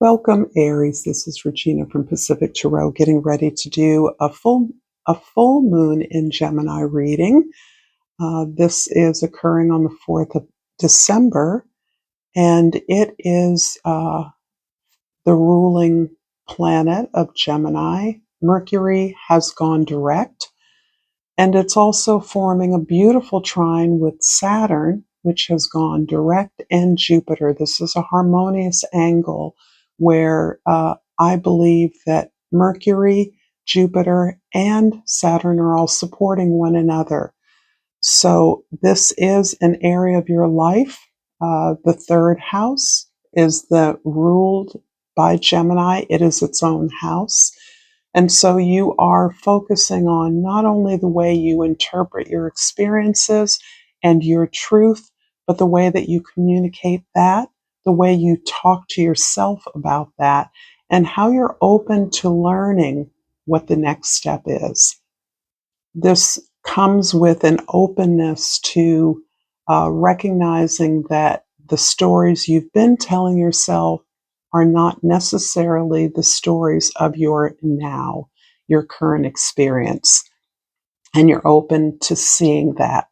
Welcome, Aries. This is Regina from Pacific Tarot, getting ready to do a full moon in Gemini reading. This is occurring on the 4th of December, and it is the ruling planet of Gemini. Mercury has gone direct, and it's also forming a beautiful trine with Saturn, which has gone direct, and Jupiter. This is a harmonious angle where I believe that Mercury, Jupiter, and Saturn are all supporting one another. So this is an area of your life. The third house is the ruled by Gemini. It is its own house. And so you are focusing on not only the way you interpret your experiences and your truth, but the way that you communicate that, the way you talk to yourself about that, and how you're open to learning what the next step is. This comes with an openness to recognizing that the stories you've been telling yourself are not necessarily the stories of your now, your current experience, and you're open to seeing that.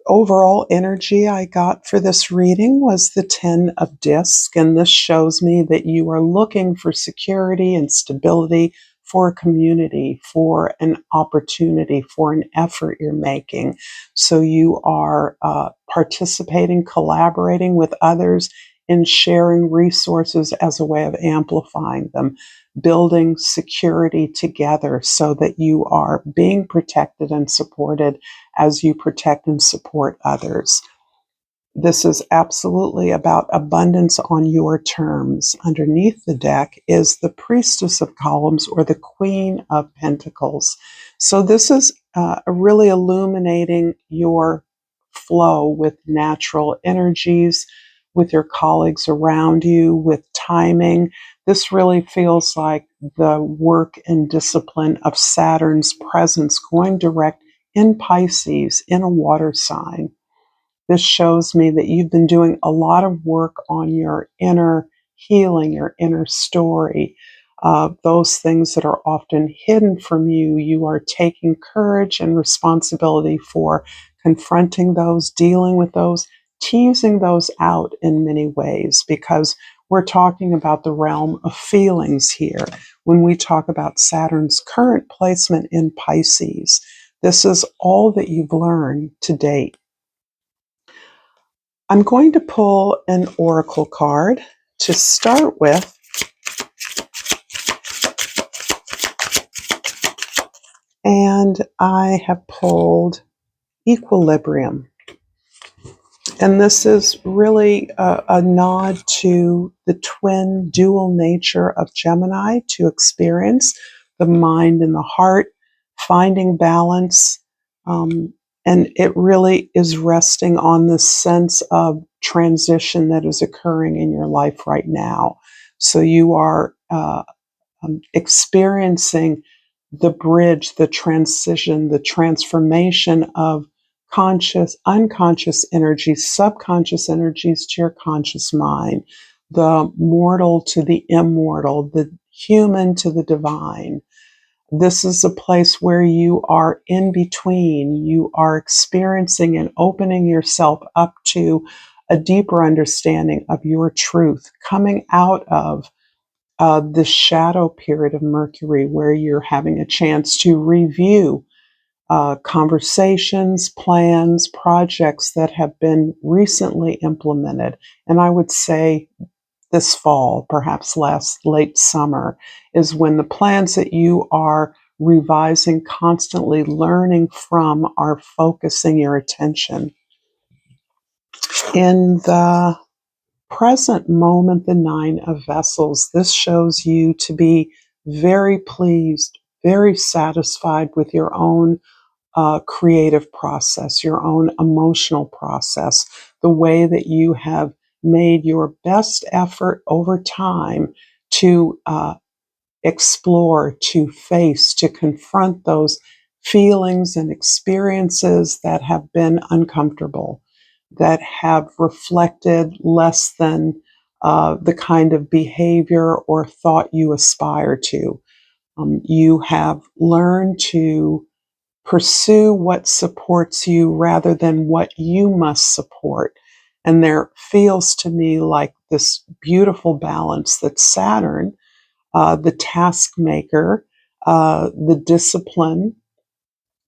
Overall energy I got for this reading was the 10 of disc, and this shows me that you are looking for security and stability, for a community, for an opportunity, for an effort you're making. So you are participating, collaborating with others in sharing resources as a way of amplifying them, building security together so that you are being protected and supported as you protect and support others. This is absolutely about abundance on your terms. Underneath the deck is the Priestess of Columns, or the Queen of Pentacles. So this is really illuminating your flow with natural energies, with your colleagues around you, with timing. This really feels like the work and discipline of Saturn's presence going direct in Pisces, in a water sign. This shows me that you've been doing a lot of work on your inner healing, your inner story. Those things that are often hidden from you, you are taking courage and responsibility for confronting those, dealing with those, teasing those out in many ways, because we're talking about the realm of feelings here. When we talk about Saturn's current placement in Pisces, this is all that you've learned to date. I'm going to pull an oracle card to start with. And I have pulled Equilibrium. And this is really a nod to the twin dual nature of Gemini, to experience the mind and the heart, finding balance. And it really is resting on the sense of transition that is occurring in your life right now. So you are experiencing the bridge, the transition, the transformation of conscious, unconscious energies, subconscious energies to your conscious mind, the mortal to the immortal, the human to the divine. This is a place where you are in between. You are experiencing and opening yourself up to a deeper understanding of your truth, coming out of the shadow period of Mercury, where you're having a chance to review conversations, plans, projects that have been recently implemented. And I would say this fall, perhaps late summer, is when the plans that you are revising, constantly learning from, are focusing your attention. In the present moment, the 9 of Vessels, this shows you to be very pleased, very satisfied with your own creative process, your own emotional process, the way that you have made your best effort over time to explore, to face, to confront those feelings and experiences that have been uncomfortable, that have reflected less than the kind of behavior or thought you aspire to. You have learned to pursue what supports you rather than what you must support. And there feels to me like this beautiful balance that Saturn, the task maker, the discipline,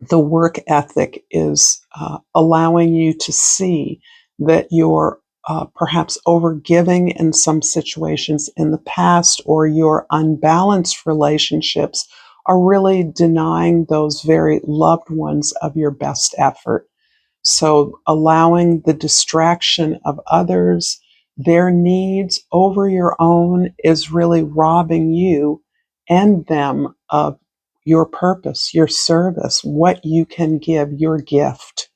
the work ethic is allowing you to see that you're perhaps overgiving in some situations in the past, or your unbalanced relationships are really denying those very loved ones of your best effort. So allowing the distraction of others, their needs over your own, is really robbing you and them of your purpose, your service, what you can give, your gift.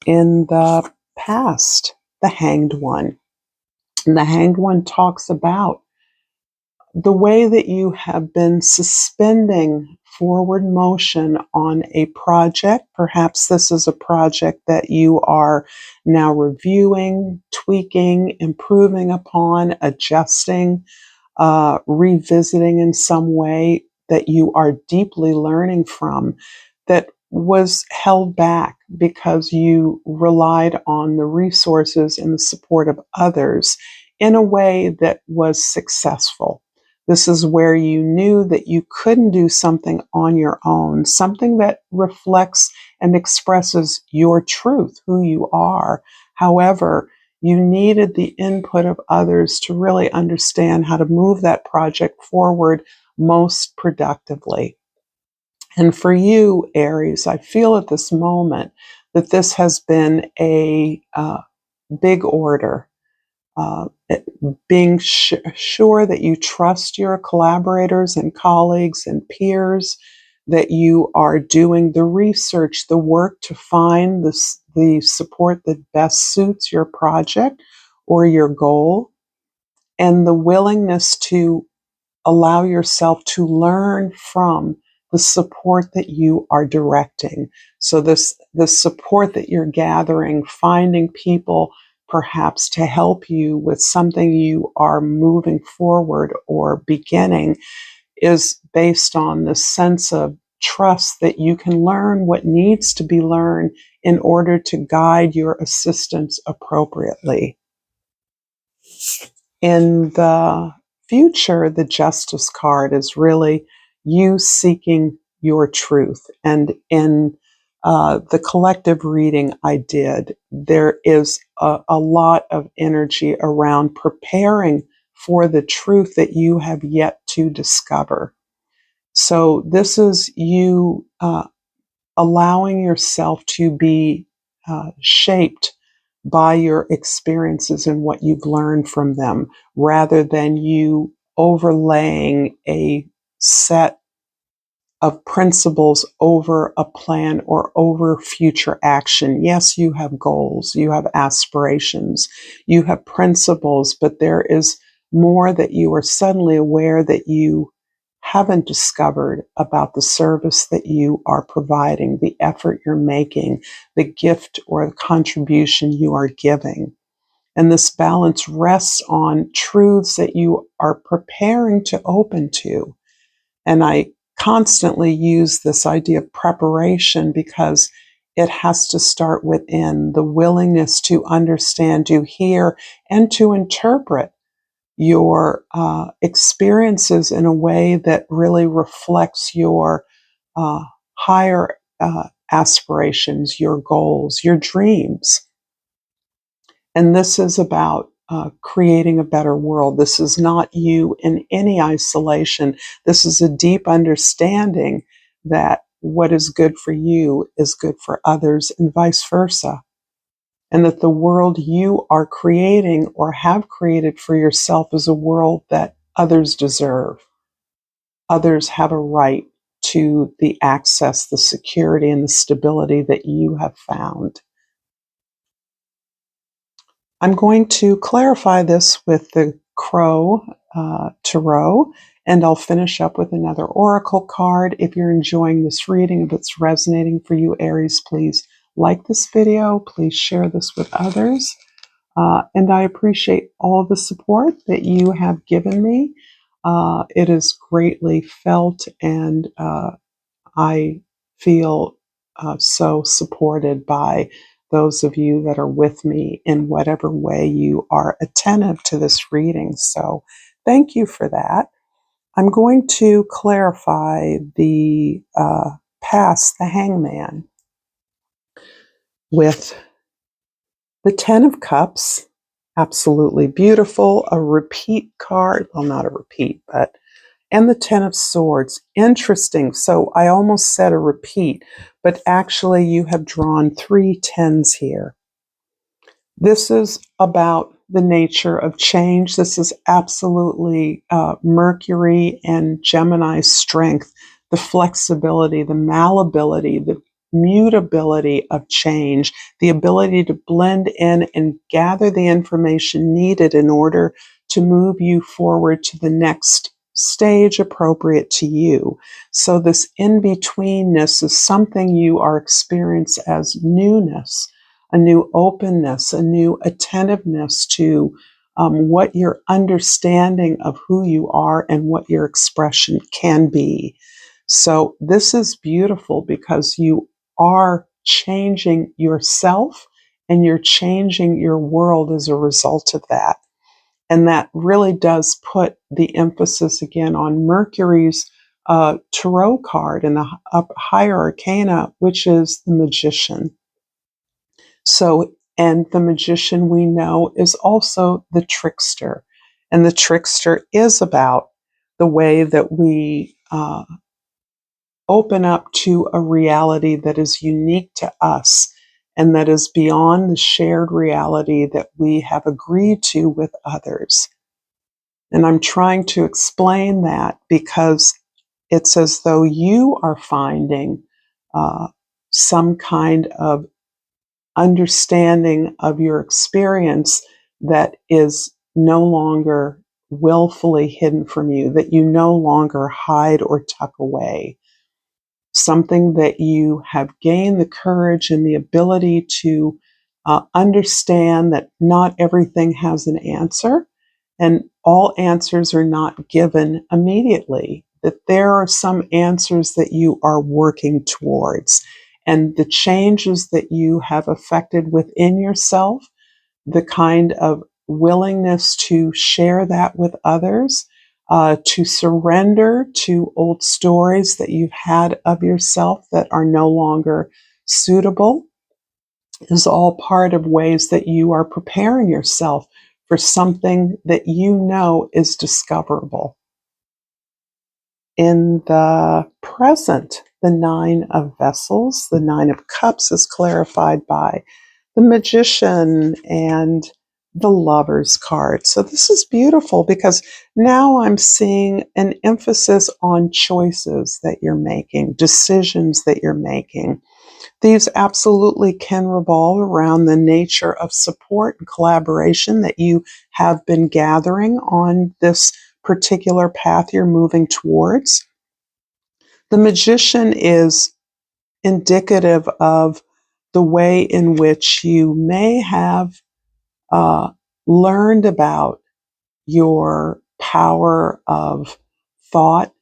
In the past, the Hanged One. And the Hanged One talks about the way that you have been suspending forward motion on a project. Perhaps this is a project that you are now reviewing, tweaking, improving upon, adjusting, revisiting in some way that you are deeply learning from, that was held back because you relied on the resources and the support of others in a way that was successful. This is where you knew that you couldn't do something on your own, something that reflects and expresses your truth, who you are. However, you needed the input of others to really understand how to move that project forward most productively. And for you, Aries, I feel at this moment that this has been a big order. Being sure that you trust your collaborators and colleagues and peers, that you are doing the research, the work to find the support that best suits your project or your goal, and the willingness to allow yourself to learn from the support that you are directing. So the support that you're gathering, finding people perhaps to help you with something you are moving forward or beginning, is based on the sense of trust that you can learn what needs to be learned in order to guide your assistants appropriately. In the future, the Justice card is really you seeking your truth. And in the collective reading I did, there is a lot of energy around preparing for the truth that you have yet to discover. So this is you allowing yourself to be shaped by your experiences and what you've learned from them, rather than you overlaying a set of principles over a plan or over future action. Yes, you have goals, you have aspirations, you have principles, but there is more that you are suddenly aware that you haven't discovered about the service that you are providing, the effort you're making, the gift or the contribution you are giving. And this balance rests on truths that you are preparing to open to. And I constantly use this idea of preparation because it has to start within the willingness to understand, to hear, and to interpret your experiences in a way that really reflects your higher aspirations, your goals, your dreams. And this is about creating a better world. This is not you in any isolation. This is a deep understanding that what is good for you is good for others, and vice versa. And that the world you are creating or have created for yourself is a world that others deserve. Others have a right to the access, the security, and the stability that you have found. I'm going to clarify this with the Crow Tarot, and I'll finish up with another Oracle card. If you're enjoying this reading, if it's resonating for you, Aries, please like this video. Please share this with others. And I appreciate all the support that you have given me. It is greatly felt, and I feel so supported by those of you that are with me in whatever way you are attentive to this reading. So thank you for that. I'm going to clarify the past the hangman with the Ten of Cups. Absolutely beautiful. A repeat card. Well, not a repeat, but and the Ten of Swords. Interesting. So I almost said a repeat, but actually you have drawn 3 tens here. This is about the nature of change. This is absolutely Mercury and Gemini's strength, the flexibility, the malleability, the mutability of change, the ability to blend in and gather the information needed in order to move you forward to the next stage appropriate to you. So this in-betweenness is something you are experiencing as newness, a new openness, a new attentiveness to what your understanding of who you are and what your expression can be. So this is beautiful because you are changing yourself and you're changing your world as a result of that. And that really does put the emphasis again on Mercury's tarot card in the higher arcana, which is the magician. So, and the magician we know is also the trickster. And the trickster is about the way that we open up to a reality that is unique to us and that is beyond the shared reality that we have agreed to with others. And I'm trying to explain that because it's as though you are finding some kind of understanding of your experience that is no longer willfully hidden from you, that you no longer hide or tuck away. Something that you have gained the courage and the ability to understand that not everything has an answer and all answers are not given immediately, that there are some answers that you are working towards. And the changes that you have affected within yourself, the kind of willingness to share that with others, to surrender to old stories that you've had of yourself that are no longer suitable, is all part of ways that you are preparing yourself for something that you know is discoverable. In the present, the Nine of Vessels, the Nine of Cups is clarified by the Magician and the Lover's card. So this is beautiful because now I'm seeing an emphasis on choices that you're making, decisions that you're making. These absolutely can revolve around the nature of support and collaboration that you have been gathering on this particular path you're moving towards. The Magician is indicative of the way in which you may have uh, learned about your power of thought,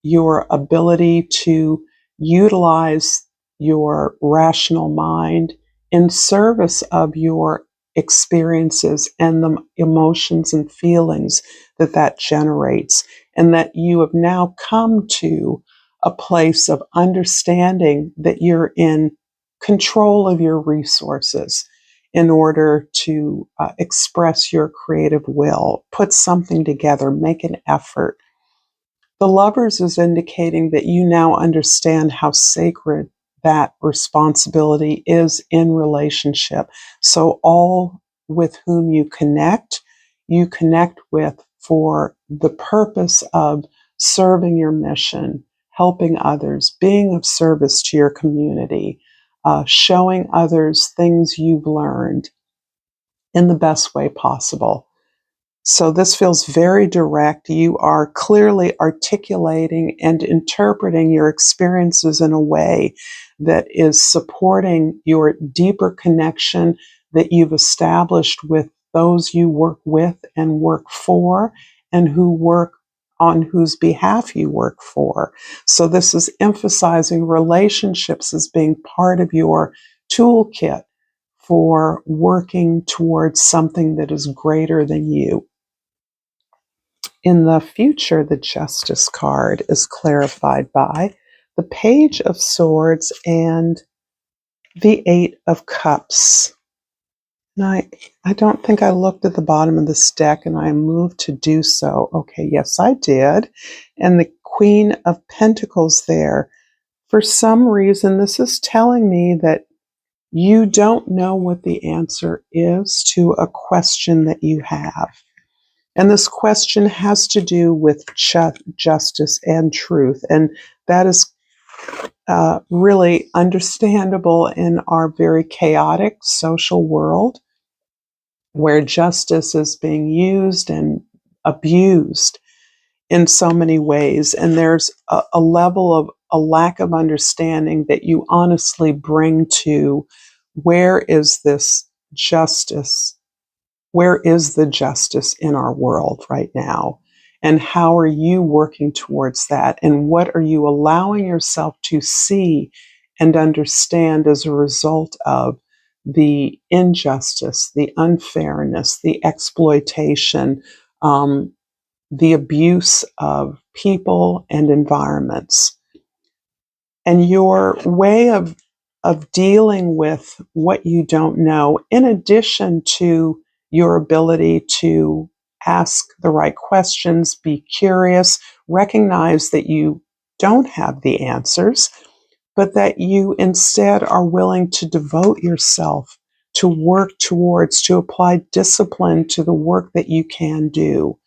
your ability to utilize your rational mind in service of your experiences and the emotions and feelings that that generates, and that you have now come to a place of understanding that you're in control of your resources in order to express your creative will, put something together, make an effort. The Lovers is indicating that you now understand how sacred that responsibility is in relationship. So all with whom you connect with for the purpose of serving your mission, helping others, being of service to your community, showing others things you've learned in the best way possible. So this feels very direct. You are clearly articulating and interpreting your experiences in a way that is supporting your deeper connection that you've established with those you work with and work for, and on whose behalf you work for. So this is emphasizing relationships as being part of your toolkit for working towards something that is greater than you. In the future, the Justice card is clarified by the Page of Swords and the Eight of Cups. And I don't think I looked at the bottom of this deck, and I moved to do so. Okay, yes, I did. And the Queen of Pentacles there. For some reason, this is telling me that you don't know what the answer is to a question that you have. And this question has to do with justice and truth. And that is really understandable in our very chaotic social world, where justice is being used and abused in so many ways. And there's a level of a lack of understanding that you honestly bring to where is this justice? Where is the justice in our world right now? And how are you working towards that? And what are you allowing yourself to see and understand as a result of the injustice, the unfairness, the exploitation, the abuse of people and environments? And your way of dealing with what you don't know, in addition to your ability to ask the right questions, be curious, recognize that you don't have the answers, but that you instead are willing to devote yourself to work towards, to apply discipline to the work that you can do,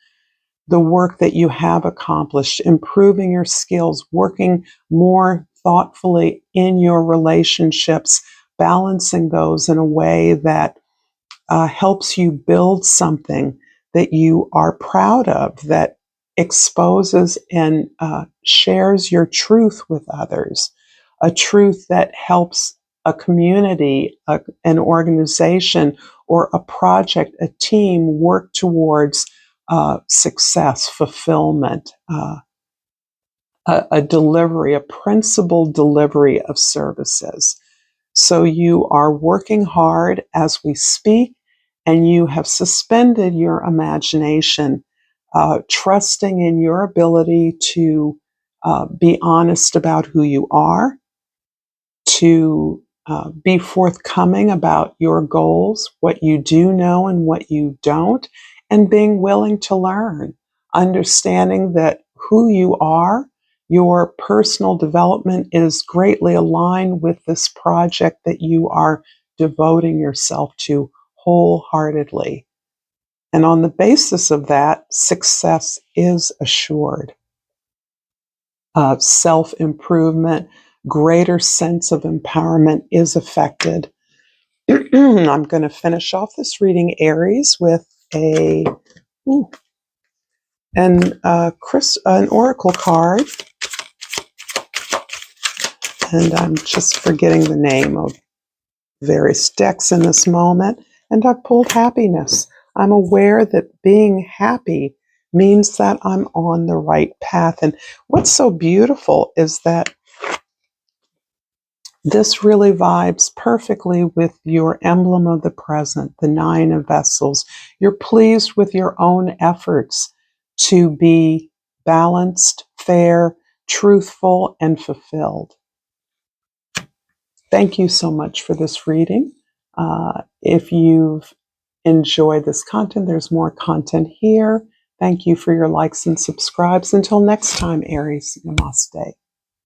the work that you have accomplished, improving your skills, working more thoughtfully in your relationships, balancing those in a way that helps you build something that you are proud of, that exposes and shares your truth with others, a truth that helps a community, an organization, or a project, a team work towards success, fulfillment, a delivery, a principled delivery of services. So you are working hard as we speak, and you have suspended your imagination, trusting in your ability to be honest about who you are, to be forthcoming about your goals, what you do know and what you don't, and being willing to learn, understanding that who you are, your personal development is greatly aligned with this project that you are devoting yourself to wholeheartedly. And on the basis of that, success is assured. Self-improvement, greater sense of empowerment is affected. I'm going to finish off this reading, Aries, with an oracle card. And I'm just forgetting the name of various decks in this moment. And I've pulled happiness. I'm aware that being happy means that I'm on the right path. And what's so beautiful is that this really vibes perfectly with your emblem of the present, the Nine of Vessels. You're pleased with your own efforts to be balanced, fair, truthful, and fulfilled. Thank you so much for this reading. If you've enjoyed this content, there's more content here. Thank you for your likes and subscribes. Until next time, Aries, namaste.